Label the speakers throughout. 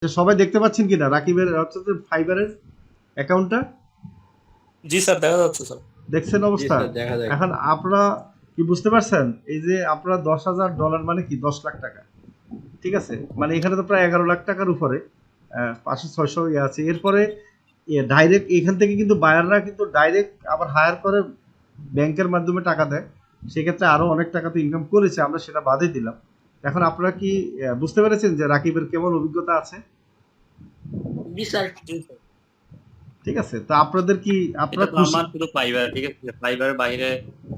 Speaker 1: সবাই দেখতে পাচ্ছেন কিনা রাকিবের হচ্ছে ফাইবারের অ্যাকাউন্টটা?
Speaker 2: জি স্যার, দেখা যাচ্ছে স্যার।
Speaker 1: দেখছেন অবস্থা? এখন আপনারা কি বুঝতে পারছেন? এই যে আপনারা $10,000 মানে কি 10 লাখ টাকা, ঠিক আছে? মানে এখানে তো প্রায় 11 লাখ টাকার উপরে 500-600 ইয়ে আছে। এরপরে ডাইরেক্ট এখান থেকে কিন্তু বায়াররা কিন্তু ডাইরেক্ট আবার হায়ার করে ব্যাংকের মাধ্যমে টাকা দেয়। সেক্ষেত্রে আরো অনেক টাকা তো ইনকাম করেছে, আমরা সেটা বাদে দিলাম। এখন আপনারা কি বুঝতে পেরেছেন যে রাকিবের কেমন অভিজ্ঞতা আছে?
Speaker 2: জি স্যার, জি স্যার।
Speaker 1: ঠিক আছে, তো আপনাদের কি আপনারা
Speaker 2: এটা তো
Speaker 1: খুশি?
Speaker 2: আমার শুধু ফাইবার, ঠিক আছে? ফাইবারের বাইরে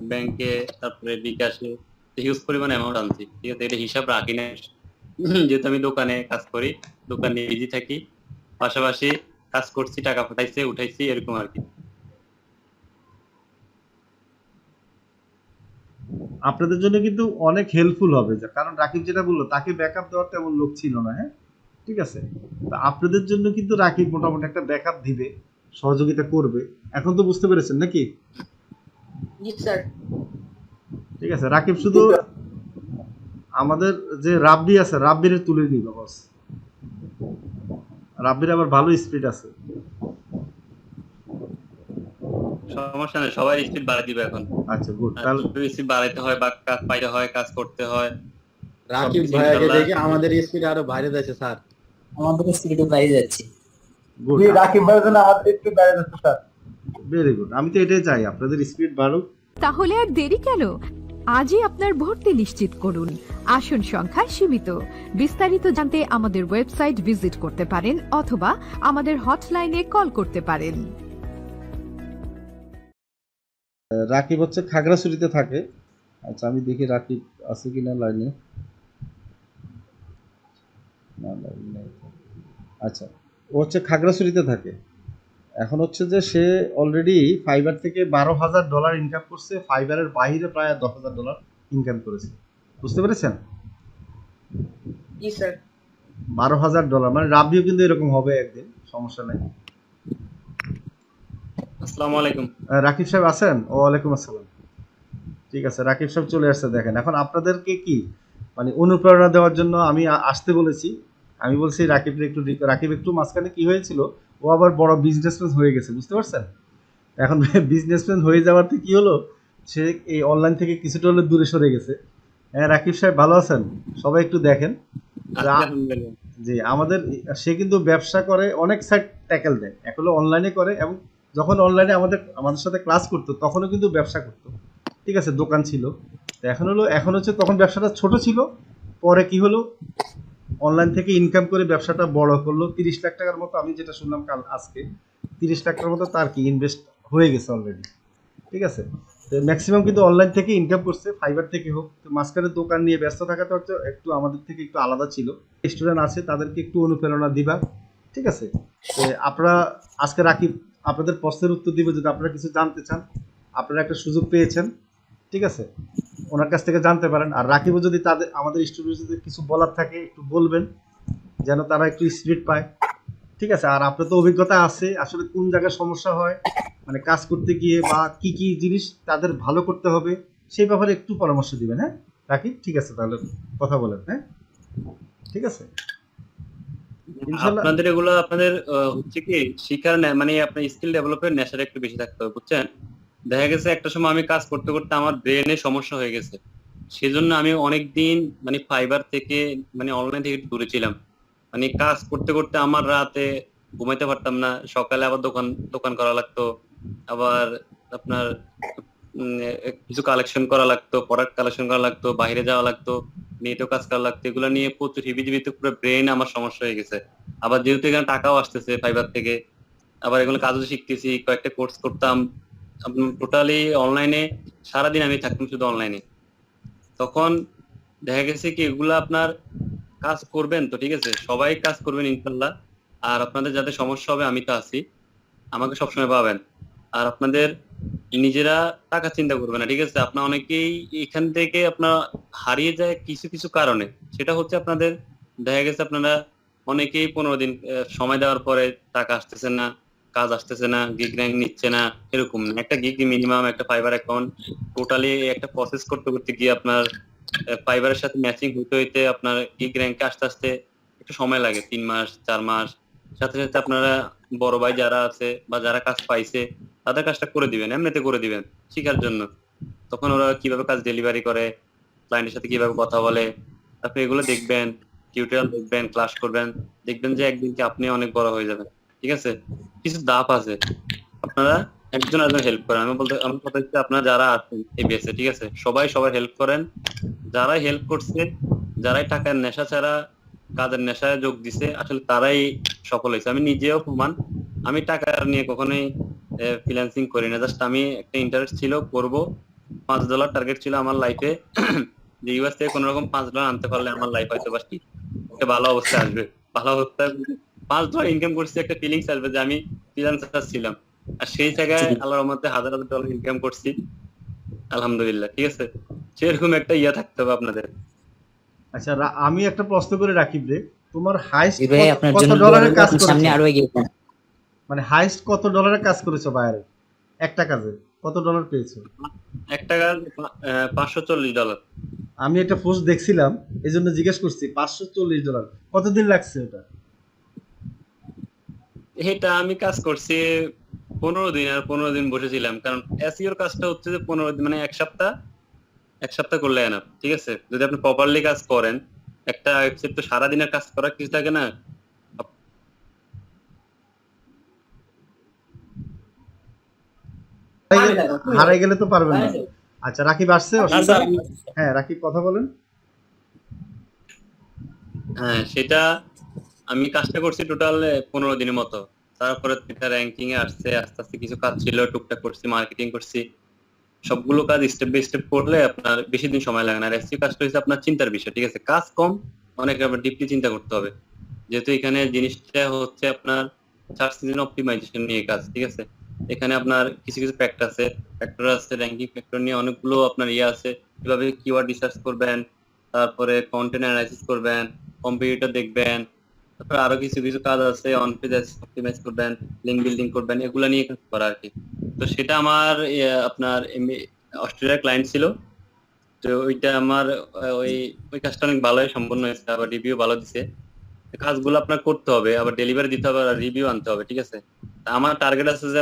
Speaker 2: ব্যাংকে, তারপরে বিকাশে হিউজ পরিমাণ অ্যামাউন্ট আনছি, ঠিক আছে? এটা হিসাব রাখি না। যেহেতু আমি দোকানে কাজ করি, দোকানে বিজি থাকি, পাশাপাশি কাজ করছি, টাকা পাঠাইছে, উঠাইছি, এরকম আর কি।
Speaker 1: আপনাদের জন্য কিন্তু অনেক হেল্পফুল হবে, কারণ রাকিব যেটা বললো তাকে ব্যাকআপ দেওয়ার তেমন লোক ছিল না, হ্যাঁ, ঠিক আছে? তা আপনাদের জন্য কিন্তু রাকিব মোটামুটি একটা ব্যাকআপ দিবে, সহযোগিতা করবে। এখন তো বুঝতে পেরেছেন নাকি?
Speaker 2: জি স্যার।
Speaker 1: ঠিক আছে, রাকিব শুধু আমাদের যে রাব্বি আছে রাব্বির তুলে দিল বস। রাব্বির আবার ভালো স্পিড আছে।
Speaker 2: সমস্যা নেই, সবাই স্পিড বাড়াই দিবে এখন।
Speaker 1: আচ্ছা, গুড।
Speaker 2: আর
Speaker 1: তাহলে
Speaker 2: একটু স্পিড বাড়াইতে হয়, বা কাজ পাইতে হয়, কাজ করতে হয়,
Speaker 3: রাকিব
Speaker 2: সবকিছু
Speaker 3: ভাইয়াকে
Speaker 2: ইনশাল্লাহ।
Speaker 3: দেখে আমাদের স্পিড আরো বাইরে যাচ্ছে স্যার।
Speaker 4: আমাদের স্পিডে বাইরে যাচ্ছে।
Speaker 1: গুড,
Speaker 5: জি রাকিব ভাইয়ের জন্য আমাদের একটু বেড়ে যাচ্ছে স্যার।
Speaker 1: Very good. আমি তো এটাই চাই, আপনাদের স্পিড বাড়ুক।
Speaker 6: তাহলে আর দেরি কেন? আজই আপনার ভর্তি নিশ্চিত করুন। আসন সংখ্যা সীমিত। বিস্তারিত জানতে আমাদের ওয়েবসাইট ভিজিট করতে পারেন অথবা আমাদের হটলাইনে কল করতে পারেন।
Speaker 1: রাকিব হচ্ছে খাগড়াছড়িতে থাকে। আচ্ছা, আমি দেখি রাকিব আছে কিনা লাইনে। না, লাইনে নেই। আচ্ছা, ও হচ্ছে খাগড়াছড়িতে থাকে। এখন হচ্ছে যে সে অলরেডি ফাইবার থেকে $12,000 ইনকাম করছে, ফাইবারের বাইরে প্রায় $10,000 ইনকাম করেছে। বুঝতে পেরেছেন?
Speaker 2: জি স্যার।
Speaker 1: $12,000 মানে রাব্বিও কিন্তু এরকম হবে একদিন, সমস্যা নেই।
Speaker 2: আসসালামু আলাইকুম।
Speaker 1: রাকিব সাহেব আছেন? ওয়ালাইকুম আসসালাম। ঠিক আছে, রাকিব সাহেব চলে আসছে। দেখেন, এখন আপনাদেরকে কি মানে অনুপ্রেরণা দেওয়ার জন্য আমি আসতে বলেছি। আমি বলছি রাকিব একটু মাঝখানে কি হয়েছিল, ও আবার বড় বিজনেসম্যান হয়ে গেছে, বুঝতে পারছেন? এখন বিজনেসম্যান হয়ে যাওয়াতে কি হলো, সে এই অনলাইন থেকে কিছুটা হলে দূরে সরে গেছে। হ্যাঁ, রাকিব সাহেব ভালো আছেন? সবাই একটু দেখেন।
Speaker 2: আলহামদুলিল্লাহ।
Speaker 1: জি, আমাদের সে কিন্তু ব্যবসা করে, অনেক সাইট ট্যাকেল দেয়। এক হলো অনলাইনে করে, এবং যখন অনলাইনে আমাদের সাথে ক্লাস করতো তখনও কিন্তু ব্যবসা করতো, ঠিক আছে? দোকান ছিল। তো এখন হচ্ছে তখন ব্যবসাটা ছোট ছিল, পরে কি হলো, অনলাইন থেকে ইনকাম করে ব্যবসাটা বড় করলো। 30 লাখ টাকার মতো, আমি যেটা শুনলাম আজকে 30 লাখ টাকার মতো তার কি ইনভেস্ট হয়ে গেছে অলরেডি, ঠিক আছে? তো ম্যাক্সিমাম কিন্তু অনলাইন থেকে ইনকাম করছে, ফাইবার থেকে হোক। তো মাঝখানে দোকান নিয়ে ব্যস্ত থাকাতে হচ্ছে একটু আমাদের থেকে একটু আলাদা ছিল। স্টুডেন্ট আছে, তাদেরকে একটু অনুপ্রেরণা দিবা, ঠিক আছে? তো আপনারা আজকে রাকিব আপনাদের প্রশ্নের উত্তর দিবে, যদি আপনারা কিছু জানতে চান, আপনারা একটা সুযোগ পেয়েছেন, ঠিক আছে? ওনার কাছ থেকে জানতে পারেন। আর রাকিবও যদি আমাদের স্টুডেন্টদের কিছু বলার থাকে একটু বলবেন, যেন তারা একটু স্পিড পায়, ঠিক আছে? আর আপনার তো অভিজ্ঞতা আছে, আসলে কোন জায়গায় সমস্যা হয়, মানে কাজ করতে গিয়ে, বা কি কি জিনিস তাদের ভালো করতে হবে, সেই ব্যাপারে একটু পরামর্শ দিবেন। হ্যাঁ রাকিব, ঠিক আছে? তাহলে কথা বলেন। হ্যাঁ, ঠিক আছে, ইনশাল্লাহ।
Speaker 2: আপনাদের এগুলো আপনাদের হচ্ছে কি শিখার মানে আপনার স্কিল ডেভেলপের নেশাটা একটু বেশি থাকতে হবে, বুঝছেন? দেখা গেছে একটা সময় আমি কাজ করতে করতে আমার ব্রেনে সমস্যা হয়ে গেছে, সেজন্য আমি অনেকদিন মানে ফাইবার থেকে, মানে অনলাইন থেকে একটু দূরে ছিলাম। মানে কাজ করতে করতে আমার রাতে ঘুমাইতে পারতাম না, সকালে আবার দোকান দোকান করা লাগতো, আবার আপনার কিছু কালেকশন করা লাগতো, প্রোডাক্ট কালেকশন করা লাগতো, বাইরে যাওয়া লাগতো, নেটও কাজ করা লাগতো। এগুলো নিয়ে প্রচুর হিবিজিবিতে পুরো ব্রেন আমার সমস্যা হয়ে গেছে। আবার যেহেতু এখানে টাকাও আসতেছে ফাইবার থেকে, আবার এগুলো কাজও শিখতেছি, কয়েকটা কোর্স করতাম, টোটালি অনলাইনে সারাদিন আমি থাকতাম শুধু অনলাইনে। তখন দেখা গেছে কি এগুলা আপনার কাজ করবেন তো, ঠিক আছে, সবাই কাজ করবেন ইনশাল্লাহ। আর আপনাদের যাতে সমস্যা হবে আমি তো আছি, আমাকে সবসময় পাবেন। আর আপনাদের নিজেরা টাকা চিন্তা করবেন না, ঠিক আছে? আপনার অনেকেই এখান থেকে আপনার হারিয়ে যায় কিছু কিছু কারণে। সেটা হচ্ছে আপনাদের দেখা গেছে আপনারা অনেকেই 15 দিন সময় দেওয়ার পরে টাকা আসতেছে না, কাজ আসতেছে না, গিগ র্যাঙ্ক নিচ্ছে না। এরকম না, একটা গিগ মিনিমাম একটা ফাইবার অ্যাকাউন্ট টোটালি একটা প্রসেস করতে করতে গিয়ে আপনার ফাইবারের সাথে ম্যাচিং হইতে হইতে আপনার গিগ র্যাঙ্কে আস্তে আস্তে একটু সময় লাগে, 3 মাস 4 মাস। সাথে সাথে আপনারা বড় ভাই যারা আছে বা যারা কাজ পাইছে তাদের কাজটা করে দিবেন, এমনিতে করে দিবেন শিখার জন্য। তখন ওরা কিভাবে কাজ ডেলিভারি করে, ক্লায়েন্টের সাথে কিভাবে কথা বলে, আপনি এগুলো দেখবেন, টিউটোরিয়াল দেখবেন, ক্লাস করবেন, দেখবেন যে একদিন কি আপনি অনেক বড় হয়ে যাবেন। ঠিক আছে, কিছু ধাপ আছে, আপনারা একজন একজন হেল্প করেন। আমার কথা হচ্ছে আপনারা যারা আছেন এই বেসে, ঠিক আছে, সবাই সবার হেল্প করেন। যারাই হেল্প করছে, যারাই টাকার নেশা ছাড়া কাজের নেশায় যোগ দিছে, আসলে তারাই সফল হয়েছে। আমি নিজেও প্রমাণ, আমি টাকা নিয়ে কখনোই ফ্রিল্যান্সিং করি না, জাস্ট আমি একটা ইন্টারেস্ট ছিল করব। $5 টার্গেট ছিল আমার লাইফে, যে ইউএস থেকে কোন রকম $5 আনতে পারলে আমার লাইফ হয়তো বা ঠিক একটা ভালো অবস্থা আসবে। ভালো অবস্থা, $5 ইনকাম করছি, একটা ফিলিংস আসবে যে আমি ফ্রিল্যান্সার ছিলাম। আর সেই জায়গায় আল্লাহর রহমতে $1000 ইনকাম করছি, আলহামদুলিল্লাহ। ঠিক আছে, সেরকম একটা ইয়া থাকতে হবে আপনাদের।
Speaker 1: আচ্ছা, আমি একটা প্রশ্ন করে রাকিব রে, তোমার হাইস্ট
Speaker 4: জি ভাই, আপনার
Speaker 1: কত
Speaker 4: জন্য
Speaker 1: ডলারের কাজ
Speaker 4: আপনি সামনে
Speaker 1: করেছো?
Speaker 4: আরো এগিয়ে যান।
Speaker 1: মানে হাইস্ট কত ডলারের কাজ করেছো বাইরে? একটা কাজে কত ডলার পেয়েছো?
Speaker 2: একটা কাজ $540।
Speaker 1: আমি একটা পোস্ট দেখছিলাম, এই জন্য জিজ্ঞেস করছি। $540 কতদিন লাগছে ওটা?
Speaker 2: এটা আমি কাজ করছি 15 দিন, আর 15 দিন বসেছিলাম, কারণ এসইওর কাজটা হচ্ছে যে 15 দিন, মানে এক সপ্তাহ করলে না। ঠিক আছে, যদি আপনি প্রপারলি কাজ করেন, একটা ওয়েবসাইট তো সারাদিনের কাজ করার কিছু থাকে না।
Speaker 1: হারাই গেলে তো পারবেন না। আচ্ছা, রাকিব আসছে? অসুবিধা? হ্যাঁ, রাকিব কথা বলেন।
Speaker 2: হ্যাঁ, সেটা আমি কাজটা করছি টোটাল 15 দিনের মতো। তারপরে এটা র্যাঙ্কিং এ আসছে, আস্তে আস্তে কিছু কাজ ছিল টুকটাক করছি, মার্কেটিং করছি। সবগুলো কাজ স্টেপ বাই স্টেপ করলে আপনার বেশি দিন সময় লাগে না। আর এসইও কাজটা হচ্ছে আপনার চিন্তার বিষয়। ঠিক আছে, কাজ কম, অনেক ডিপলি চিন্তা করতে হবে, যেহেতু এখানে জিনিসটা হচ্ছে আপনার সার্চ ইঞ্জিন অপটিমাইজেশন নিয়ে কাজ। ঠিক আছে, এখানে আপনার কিছু কিছু ফ্যাক্টর আছে, র্যাঙ্কিং ফ্যাক্টর নিয়ে অনেকগুলো আপনার ইয়ে আছে, কিভাবে কিওয়ার্ড রিসার্চ করবেন, তারপরে কন্টেন্ট অ্যানালাইসিস করবেন, কম্পিটিটর দেখবেন, তারপরে আরো কিছু কিছু কাজ আছে, অন পেজ অপটিমাইজ করবেন, লিঙ্ক বিল্ডিং করবেন, এগুলা নিয়ে কাজ করা আর কি। তো সেটা আমার আপনার অস্ট্রেলিয়ার ক্লায়েন্ট ছিল। তো ওইটা আমার ওই ওই কাজটা অনেক ভালোই সম্পন্ন হয়েছে, আবার রিভিউ ভালো দিছে। কাজগুলো আপনার করতে হবে, আবার ডেলিভারি দিতে হবে, আর রিভিউ আনতে হবে। ঠিক আছে, তা আমার টার্গেট আছে যে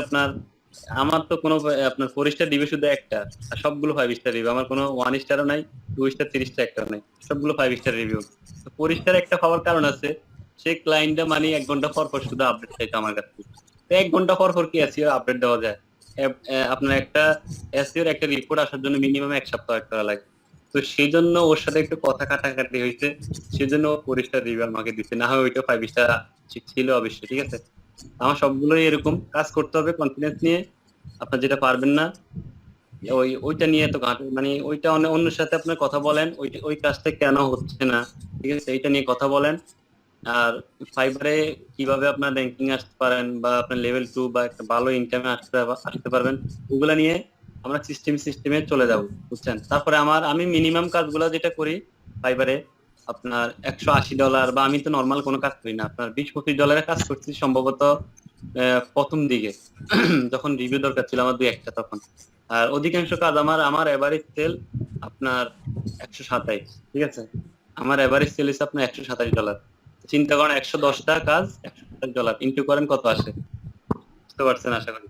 Speaker 2: আমার তো কোনো আপনার 4 স্টার রিভিউ শুধু একটা, আর সবগুলো 5 স্টার রিভিউ। আমার কোনো 1 স্টারও নাই, 2 স্টার 3 স্টার একটাও নাই, সবগুলো 5 স্টার রিভিউ। তো 4 স্টার একটা পাওয়ার কারণ আছে, সেই ক্লায়েন্টটা মানে 1 ঘন্টা পর পর শুধু আপডেট চাইতো আমার কাছে। তো 1 ঘন্টা পর পর কি এসইও আপডেট দেওয়া যায়? আপনার একটা এসইওর একটা রিপোর্ট আসার জন্য মিনিমাম 1 সপ্তাহ একটা লাগে। তো সেই জন্য ওর সাথে একটু কথা কাটাকাটি হয়েছে, সেজন্য 4 স্টার রিভিউ আমাকে দিচ্ছে, না হয় ওইটা 5 স্টার ছিল অবশ্যই। ঠিক আছে, আমার সবগুলোই এরকম কাজ করতে হবে কনফিডেন্স নিয়ে। আপনার যেটা পারবেন না ওইটা নিয়ে তো মানে ওইটা অন্যের সাথে আপনার কথা বলেন, ওই কাজটা কেন হচ্ছে না, ঠিক আছে, এইটা নিয়ে কথা বলেন। আর ফাইবারে কিভাবে আপনার র্যাঙ্কিং আসতে পারেন, বা আপনার লেভেল 2 বা একটা ভালো ইনকামে আসতে পারবেন, ওগুলা নিয়ে আমরা সিস্টেমে চলে যাব, বুঝছেন। তারপরে আমি মিনিমাম কাজগুলো যেটা করি ফাইবারে, আপনার $180, বা আমি তো নর্মাল কোনো কাজ করি না, আপনার $20-25 কাজ করছি সম্ভবত প্রথম দিকে যখন রিভিউ দরকার ছিল আমার 2-1টা তখন। আর অধিকাংশ কাজ আমার এভারেজ সেল আপনার 127। ঠিক আছে, আমার এভারেজ সেল হচ্ছে আপনার $127। চিন্তা করেন, 110টা কাজ, $127 ইনটু করেন কত আসে, বুঝতে পারছেন আশা করি।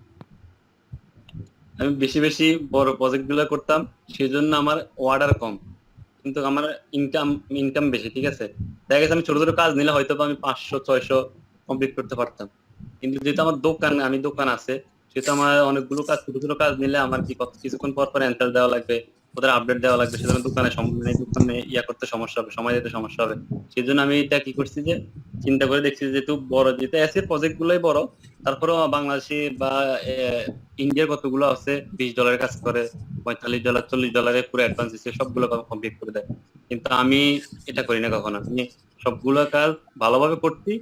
Speaker 2: আমি বেশি বেশি বড় প্রজেক্ট গুলো করতাম, সেজন্য আমার অর্ডার কম, কিন্তু আমার ইনকাম বেশি। ঠিক আছে, দেখা গেছে আমি ছোট ছোট কাজ নিলে হয়তো আমি 500-600 কমপ্লিট করতে পারতাম, কিন্তু যেহেতু আমার দোকান আছে, সেহেতু আমার অনেকগুলো কাজ, ছোট ছোট কাজ নিলে আমার কিছুক্ষণ পর পর অ্যান্সার দেওয়া লাগবে, ওদের আপডেট দেওয়া লাগবে, সেজন্য দোকানে ইয়া করতে সমস্যা হবে, সময় দিতে সমস্যা হবে। সেই জন্য আমি এটা কি করছি যে চিন্তা করে দেখছি, যেহেতু বড়, যেহেতু এসে প্রজেক্ট গুলোই বড়, তারপরেও বাংলাদেশি বা ইন্ডিয়ার কতগুলো আছে $20 কাজ করে, $45 $40 পুরো অ্যাডভান্স দিচ্ছে, সবগুলো কমপ্লিট করে দেয়। কিন্তু আমি এটা করি না কখনো, আমি সবগুলো কাজ ভালোভাবে করছি,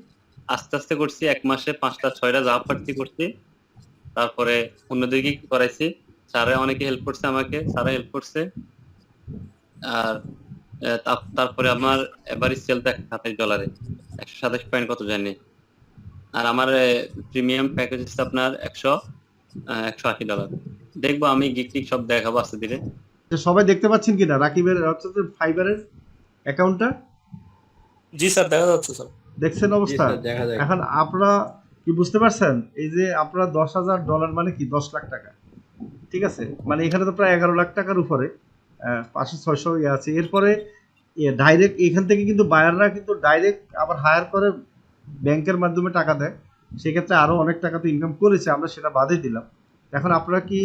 Speaker 2: আস্তে আস্তে করছি, 1 মাসে 5টা 6টা যা পারছি করছি। তারপরে অন্যদিকে কি করাইছি, স্যারে অনেকে হেল্প করছে, স্যারা হেল্প করছে। আর তারপরে আমার এভারেজ সেল তো $127, 127 কত জানি। আর আমার প্রিমিয়াম প্যাকেজ হচ্ছে আপনার $180। দেখবো, আমি গিগ সব দেখাবো আস্তে ধীরে।
Speaker 1: সবাই দেখতে পাচ্ছেন কিনা রাকিবের অর্থাৎ ফাইবারের অ্যাকাউন্টটা?
Speaker 7: জি স্যার, দেখা যাচ্ছে স্যার।
Speaker 1: দেখছেন
Speaker 3: জি
Speaker 1: অবস্থা?
Speaker 3: স্যার, দেখা যায়।
Speaker 1: এখন আপনারা কি বুঝতে পারছেন? এই যে আপনারা $10,000 মানে কি 10 লাখ টাকা, ঠিক আছে? মানে এখানে তো প্রায় 11 লাখ টাকার উপরে 500-600 ইয়ে আছে। এরপরে ডাইরেক্ট এখান থেকে কিন্তু বায়াররা কিন্তু ডাইরেক্ট আবার হায়ার করে ব্যাংকের মাধ্যমে টাকা দেয়। সেক্ষেত্রে আরো অনেক টাকা তো ইনকাম করেছে, আমরা সেটা বাদে দিলাম। এখন আপনারা কি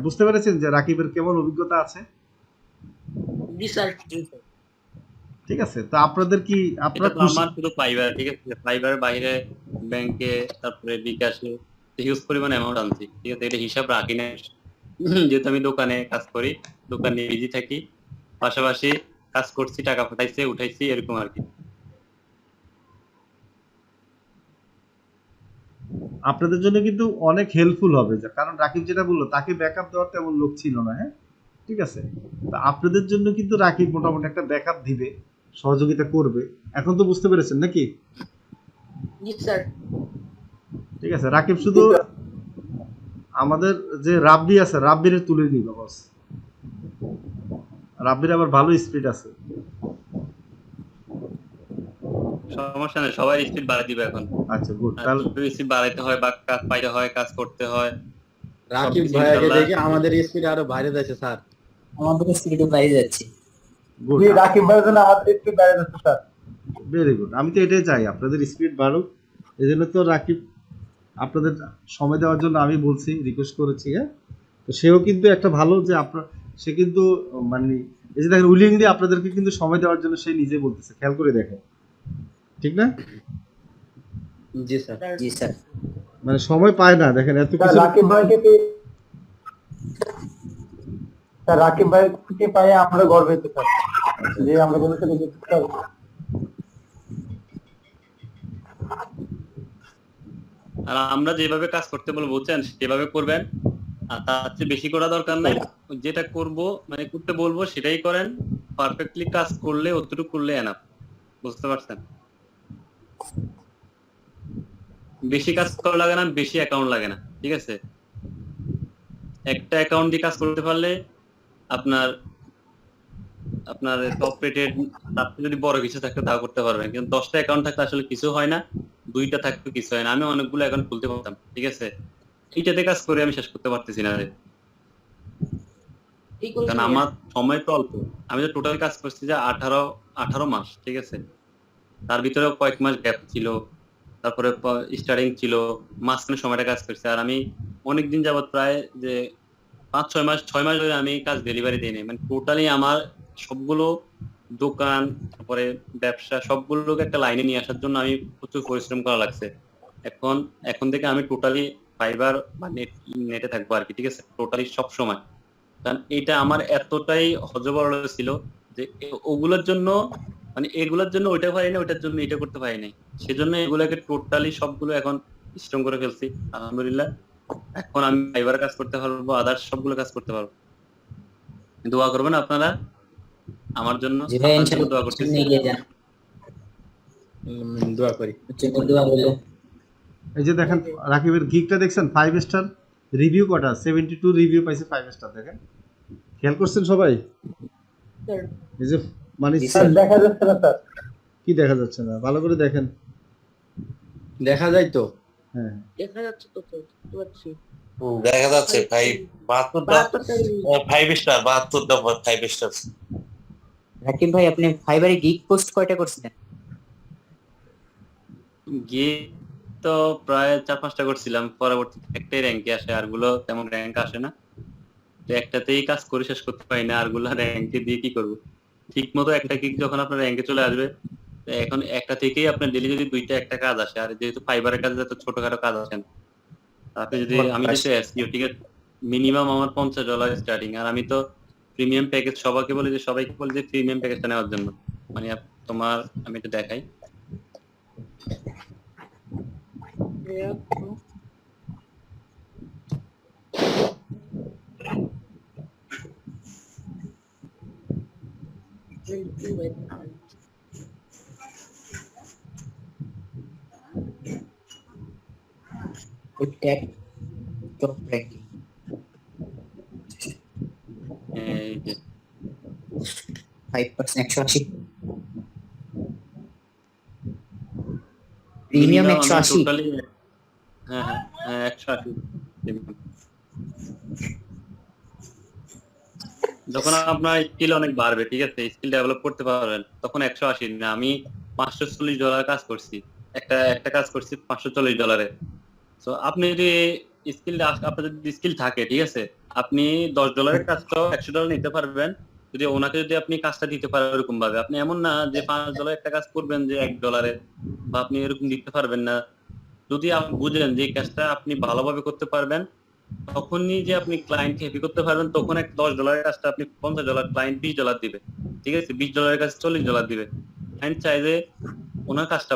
Speaker 1: বুঝতে পেরেছেন যে রাকিবের কেমন অভিজ্ঞতা আছে?
Speaker 4: জি স্যার।
Speaker 1: ঠিক আছে, তো আপনাদের কি
Speaker 2: এটা
Speaker 1: আপনারা
Speaker 2: তো
Speaker 1: খুশি?
Speaker 2: আমার শুধু ফাইবার, ঠিক আছে? ফাইবারের বাইরে ব্যাংকে, তারপরে বিকাশে হিউজ পরিমাণ অ্যামাউন্ট আনছি, ঠিক আছে? এটা হিসাব রাখি না। যেহেতু আমি দোকানে কাজ করি, দোকানে বিজি থাকি, পাশাপাশি কাজ করছি, টাকা পাঠাইছে, উঠাইছি, এরকম আর কি।
Speaker 1: আপনাদের জন্য কিন্তু অনেক হেল্পফুল হবে, কারণ রাকিব যেটা বললো তাকে ব্যাকআপ দেওয়ার তেমন লোক ছিল না, হ্যাঁ, ঠিক আছে? তো আপনাদের জন্য কিন্তু রাকিব মোটামুটি একটা ব্যাকআপ দিবে, সহযোগিতা করবে। এখন তো বুঝতে পেরেছেন নাকি?
Speaker 4: জি স্যার।
Speaker 1: ঠিক আছে, রাকিব শুধু আমাদের যে রাব্বি আছে, রাব্বির তুলে নিল বস। রাব্বির আবার ভালো স্পিড আছে।
Speaker 2: সমস্যা নেই, সবাই স্পিড বাড়াই দিবে এখন।
Speaker 1: আচ্ছা, গুড।
Speaker 2: আর
Speaker 1: তাহলে
Speaker 2: যত স্পিড বাড়াইতে হয় বা কাজ পাইতে হয়, কাজ করতে হয়,
Speaker 3: রাকিব
Speaker 2: সবকিছু
Speaker 3: ভাইয়াকে
Speaker 2: ইনশাল্লাহ।
Speaker 3: দেখে আমাদের স্পিড আরো বাইরে যাচ্ছে স্যার।
Speaker 4: আমাদের স্পিরিটও বাইরে যাচ্ছে।
Speaker 1: গুড,
Speaker 5: জি রাকিব ভাইয়ের জন্য আমাদের একটু বেড়ে যাচ্ছে স্যার।
Speaker 1: Very good. আমি তো এটাই চাই, আপনাদের স্পিড বাড়ুক। এই জন্য তো রাকিব আপনাদের সময় দেওয়ার জন্য আমি বলছি, রিকোয়েস্ট করেছি, হ্যাঁ। তো সেও কিন্তু একটা ভালো যে আপনার, সে কিন্তু মানে এই যে দেখেন উইলিংলি আপনাদেরকে কিন্তু সময় দেওয়ার জন্য সে নিজে বলতেছে, খেয়াল করে দেখেন, ঠিক না?
Speaker 3: জি স্যার।
Speaker 4: জি স্যার।
Speaker 1: মানে সময় পায় না, দেখেন এত
Speaker 5: স্যার
Speaker 1: কিছু।
Speaker 5: রাকিব ভাইকে স্যার রাকিব ভাইকে পাই আমরা গর্বিত স্যার, যে আমরা ভবিষ্যতে কিছু স্যার।
Speaker 2: আর আমরা যেভাবে কাজ করতে বলবো, বুঝছেন, সেভাবে করবেন। আর তার চেয়ে বেশি করা দরকার নাই। যেটা করব, মানে করতে বলবো সেটাই করেন। পারফেক্টলি কাজ করলে, অতটুকু করলে এনাফ। বুঝতে পারছেন? বেশি কাজ করা লাগে না, বেশি অ্যাকাউন্ট লাগে না, ঠিক আছে? একটা অ্যাকাউন্ট দিয়ে কাজ করতে পারলে আপনার আপনার টপ রেটেড, আপনি যদি বড় কিছু থাকতে তাও করতে পারবেন। কিন্তু 10টা অ্যাকাউন্ট থাকলে আসলে কিছু হয় না, 2টা থাকলে কিছু হয় না। আমি অনেকগুলো অ্যাকাউন্ট খুলতে পারতাম, ঠিক আছে? এইটাতে কাজ করে আমি শেষ করতে পারতেছি না রে। কারণ আমার সময় তো অল্প। আমি তো টোটাল কাজ করছি যে 18 মাস, ঠিক আছে? তার ভিতরে কয়েক মাস গ্যাপ ছিল, তারপরে স্টার্টিং ছিল, মাঝখানে সময়টা কাজ করছি। আর আমি অনেকদিন যাবত প্রায় যে 5-6 মাস ধরে আমি কাজ ডেলিভারি দিই নাই। মানে টোটালি আমার সবগুলো দোকান, তারপরে ব্যবসা, সবগুলোকে একটা লাইনে নিয়ে আসার জন্য আমি প্রচুর পরিশ্রম করা লাগছে। এখন এখন থেকে আমি টোটালি ফাইবার বা নেটে থাকবো আর কি, ঠিক আছে? টোটালি সব সময়। কারণ এটা আমার এতটাই হযবরল ছিল যে ওগুলোর জন্য, মানে এগুলোর জন্য ওইটা পারি না, ওইটার জন্য এটা করতে পারি নাই। সেজন্য এগুলোকে টোটালি সবগুলো এখন স্ট্রং করে ফেলছি, আলহামদুলিল্লাহ। এখন আমি ফাইবার কাজ করতে পারবো, আদার্স সবগুলো কাজ করতে পারবো। দোয়া করবেন আপনারা আমার জন্য,
Speaker 4: জি ভাই,
Speaker 2: আপনার জন্য
Speaker 4: ইনশাআল্লাহ
Speaker 2: দোয়া
Speaker 4: সামনে
Speaker 2: করতেছি।
Speaker 4: এগিয়ে যান।
Speaker 3: দোয়া করি।
Speaker 4: জন্য দোয়া রইল।
Speaker 1: এই যে দেখেন রাকিবের গিগটা দেখছেন, 5 স্টার রিভিউ কটা, 72 রিভিউ পাইছে 5 স্টার। দেখেন, খেয়াল করছেন সবাই? এই যে মানে
Speaker 4: জি
Speaker 5: স্যার
Speaker 4: স্যার।
Speaker 5: দেখা যাচ্ছে না স্যার।
Speaker 1: কি দেখা যাচ্ছে না? ভালো করে দেখেন।
Speaker 3: দেখা যায় তো।
Speaker 1: হ্যাঁ,
Speaker 4: দেখা যাচ্ছে তো, দেখতে পাচ্ছি।
Speaker 7: দেখা যাচ্ছে ভাই, 72টা 5 স্টার, 72টা 5 স্টার।
Speaker 4: রাকিব ভাই, আপনি ফাইবারে গিগ পোস্ট কয়টা করছিলেন?
Speaker 2: গিয়ে তো প্রায় 4-5টা করছিলাম, পরবর্তীতে একটাই র্যাঙ্কে আসে, আরগুলো তেমন র্যাঙ্ক আসে না। তো একটাতেই কাজ করে শেষ করতে পারি না, আরগুলো র্যাঙ্কে দিয়ে কি করবো? ঠিক মতো একটা কিক যখন আপনার র্যাঙ্কে চলে আসবে, তো এখন একটা থেকেই আপনার ডেলি যদি 2টা একটা কাজ আসে, আর যেহেতু ফাইবারের কাজে যত ছোটখাটো কাজ আসে না, আপনি যদি, আমি যেহেতু এসইও, ঠিক আছে, মিনিমাম আমার $50 স্টার্টিং। আর আমি তো প্রিমিয়াম প্যাকেজ সবাইকে বলি যে প্রিমিয়াম প্যাকেজটা নেওয়ার জন্য। মানে তোমার, আমি এটা দেখাই।
Speaker 4: ওই ট্যাব টপ র্যাঙ্কিং
Speaker 2: এই যে
Speaker 4: 5% 180। প্রিমিয়াম
Speaker 2: minimum আমি
Speaker 4: 180
Speaker 2: টোটালি হ্যাঁ হ্যাঁ হ্যাঁ 180 minimum। যখন আপনার স্কিল অনেক বাড়বে, ঠিক আছে, স্কিল ডেভেলপ করতে পারবেন, তখন 180 না, আমি $540 কাজ করছি, একটা কাজ করছি $540। তো আপনি যদি আপনার যদি স্কিল থাকে, ঠিক আছে, আপনি $10 কাজটাও $100 নিতে পারবেন, যদি ওনাকে যদি আপনি কাজটা দিতে পারেন এরকম ভাবে। আপনি এমন না যে $5 একটা কাজ করবেন যে $1, বা আপনি এরকম দিতে পারবেন না। যদি আপনি বুঝেন যে এই কাজটা আপনি ভালোভাবে করতে পারবেন, তখনই যে আপনি ক্লায়েন্ট হ্যাপি করতে পারবেন, তখন এক $10 কাজটা আপনি $50, ক্লায়েন্ট $20 দিবে, ঠিক আছে, $20 কাজ $40 দিবে। ক্লায়েন্ট চাই যে ওনার কাজটা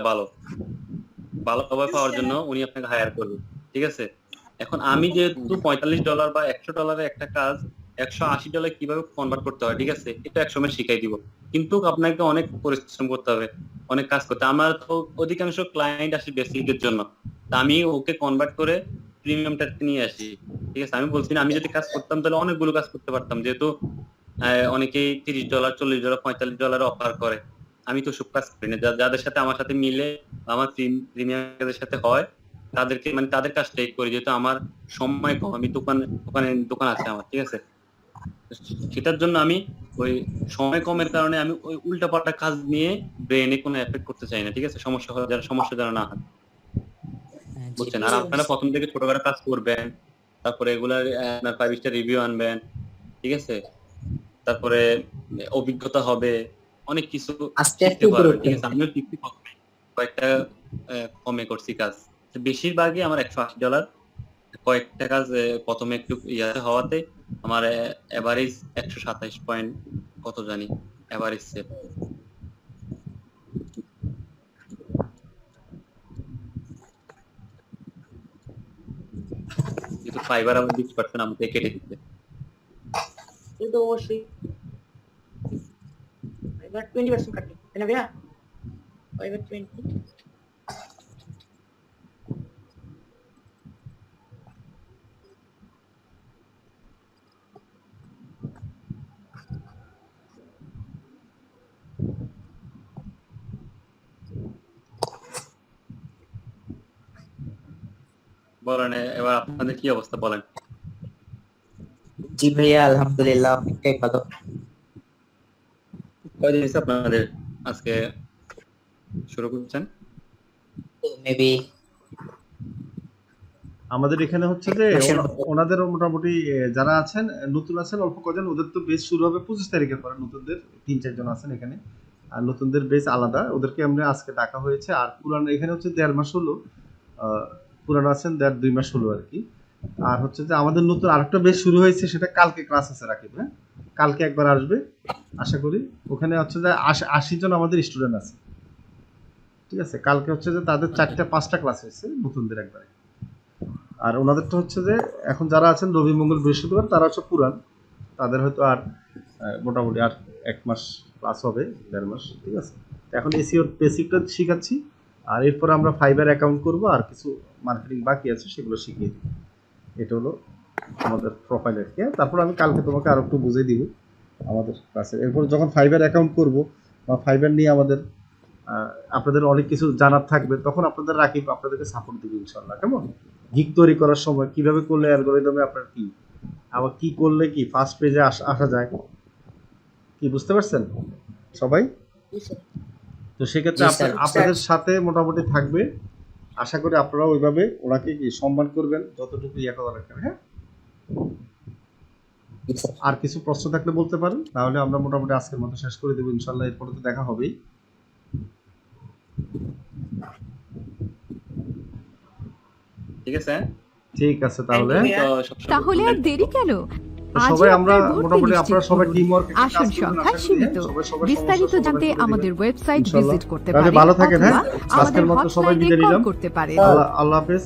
Speaker 2: ভালোভাবে পাওয়ার জন্য উনি আপনাকে হায়ার করবে, ঠিক আছে। এখন আমি যেহেতু $45 বা $100 একটা কাজ $180 কিভাবে কনভার্ট করতে হয়, ঠিক আছে, এটা একসময় শিখাই দিব, কিন্তু আপনাকে অনেক পরিশ্রম করতে হবে, অনেক কাজ করতে। আমার তো অধিকাংশ ক্লায়েন্ট আসে বেসিকের জন্য, তা আমি ওকে কনভার্ট করে প্রিমিয়ামটা নিয়ে আসি, ঠিক আছে। আমি বলছি না, আমি যদি কাজ করতাম তাহলে অনেকগুলো কাজ করতে পারতাম, যেহেতু অনেকেই $30, $40, $45 অফার করে। আমি তো সব কাজ করি না, যাদের সাথে আমার সাথে মিলে, আমার প্রিমিয়ামের সাথে হয়, তাদেরকে মানে তাদের কাজটাই করি, যেহেতু আমার সময় কম, আমি দোকান আছে আমার, ঠিক আছে। সেটার জন্য আমি ওই সময় কমের কারণে আমি ওই উল্টাপাল্টা কাজ নিয়ে ব্রেনে কোনো এফেক্ট করতে চাই না, ঠিক আছে, সমস্যা যেন না হয়, বুঝছেন। আর আপনারা প্রথম থেকে ছোটখাটো কাজ করবেন, তারপরে এগুলার আপনার 5 স্টার রিভিউ আনবেন, ঠিক আছে, তারপরে অভিজ্ঞতা হবে, অনেক কিছু
Speaker 4: আস্তে
Speaker 2: শিখতে
Speaker 4: আস্তে উপরে
Speaker 2: পারবেন,
Speaker 4: উঠতে
Speaker 2: ঠিক আছে।
Speaker 4: হবে।
Speaker 2: আমিও শিখতে কয়েকটা কমে করছি কাজ, তো বেশিরভাগই আমার $180। কয়েকটা কাজ প্রথমে একটু ইয়াতে হওয়াতে আমার এভারেজ 127 পয়েন্ট কত জানি এভারেজ সেট। যেহেতু ফাইবার আমার 20% আমাকে কেটে দিচ্ছে।
Speaker 8: ये तो অবশ্যই এবার 20% কাটবে তাই না ভাইয়া? এবার 20
Speaker 2: বলেন এবার আপনাদের কি অবস্থা বলেন।
Speaker 4: জি ভাইয়া, আলহামদুলিল্লাহ অনেকটাই ভালো।
Speaker 2: কয়দিন হয়েছে আপনাদের আজকে শুরু করছেন?
Speaker 4: মেবি
Speaker 1: আমাদের এখানে হচ্ছে যে ওনাদের মোটামুটি যারা আছেন নতুন আছেন অল্প কজন, ওদের তো বেস শুরু হবে 25 তারিখের পরে। নতুনদের 3-4 জন আছেন এখানে, আর নতুনদের বেস আলাদা, ওদেরকে আমরা আজকে ডাকা হয়েছে। আর পুরানো এখানে হচ্ছে 1.5 মাস হলো, পুরানো আছেন 1.5-2 মাস হলো আর কি। আর হচ্ছে যে আমাদের নতুন আরেকটা বেস শুরু হয়েছে, সেটা কালকে ক্লাস আছে রাকিব, হ্যাঁ কালকে একবার আসবে আশা করি। ওখানে হচ্ছে যে 80 জন আমাদের স্টুডেন্ট আছে, ঠিক আছে। কালকে হচ্ছে যে তাদের 4-5টা ক্লাস হয়েছে নতুনদের একবারে। আর ওনাদেরটা হচ্ছে যে এখন যারা আছেন রবি মঙ্গল বৃহস্পতিবার, তারা হচ্ছে পুরান, তাদের হয়তো আর মোটামুটি আর 1 মাস ক্লাস হবে, 1.5 মাস, ঠিক আছে। এখন এসিওর বেসিকটা শিখাচ্ছি, আর এরপর আমরা ফাইবার অ্যাকাউন্ট করব, আর কিছু মার্কেটিং বাকি আছে সেগুলো শিখিয়ে দিই। এটা হলো আমাদের প্রোফাইলের কে। তারপর আমি কালকে তোমাকে আরো একটু বুঝিয়ে দিব আমাদের ক্লাসে। এরপর যখন ফাইবার অ্যাকাউন্ট করব বা ফাইবার নিয়ে আমাদের আপনাদের অনেক কিছু জানার থাকবে, তখন আপনাদের রাকিব আপনাদেরকে সাপোর্ট দিবে ইনশাআল্লাহ। কেমন গিগ তৈরি করার সময় কিভাবে করলে অ্যালগরিদমে আপনার কি, আবার কি করলে কি ফার্স্ট পেজে আসা যায়, কি বুঝতে পারছেন সবাই? তো সেক্ষেত্রে আপনাদের সাথে মোটামুটি থাকবে, আশা করি আপনারা ওইভাবে ওনাকে কি সম্মান করবেন যতটুকু ইয়ে করা দরকার। হ্যাঁ, আর কিছু প্রশ্ন থাকলে বলতে পারেন, তাহলে আমরা মোটামুটি আজকের মতো শেষ করে দেবো ইনশাআল্লাহ। এরপরে তো দেখা হবেই।
Speaker 2: ঠিক আছে,
Speaker 1: ঠিক আছে তাহলে
Speaker 6: তাহলে আর দেরি কেন?
Speaker 1: সবাই আমরা মোটামুটি আপনারা সবাই টিম ওয়ার্ক
Speaker 6: আসন সংখ্যা সীমিত। বিস্তারিত জানতে আমাদের ওয়েবসাইট ভিজিট করতে পারেন,
Speaker 1: ভালো থাকেন। হ্যাঁ,
Speaker 6: আমাদের
Speaker 1: আজকের মতো সবাই বিদায় নিলাম,
Speaker 6: করতে পারেন।
Speaker 1: আল্লাহ হাফেজ।